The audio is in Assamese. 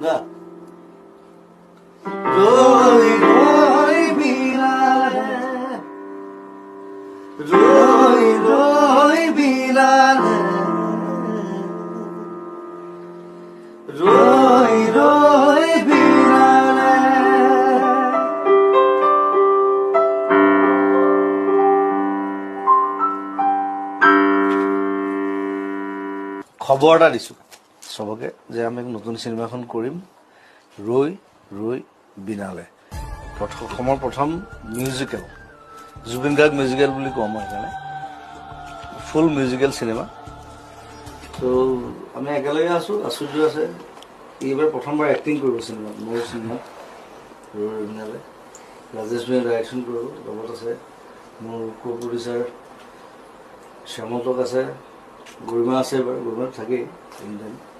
গা ৰই ৰই বিলালে ৰই ৰই বিলালে ৰই ৰই বিলালে খবৰ এটা দিছোঁ সবকে যে আমি নতুন সিনেমাখন কৰিম ৰৈ ৰৈ বিনালে অসমৰ প্ৰথম মিউজিকেল জুবিন গাৰ্গ মিউজিকেল বুলি কওঁ মই সেইকাৰণে ফুল মিউজিকেল চিনেমা তো আমি একেলগে আছোঁ আচুৰ্য আছে এইবাৰ প্ৰথমবাৰ এক্টিং কৰিব চিনেমাত মোৰ চিনেমাত ৰৈ ৰৈ বিনালে ৰাজেশ ভাই ডাইৰেকশ্যন কৰিব লগত আছে মোৰ কো প্ৰডিউচাৰ শ্যামন্তক আছে গৰিমা আছে এবাৰ গৰিমা থাকেই এনি টাইম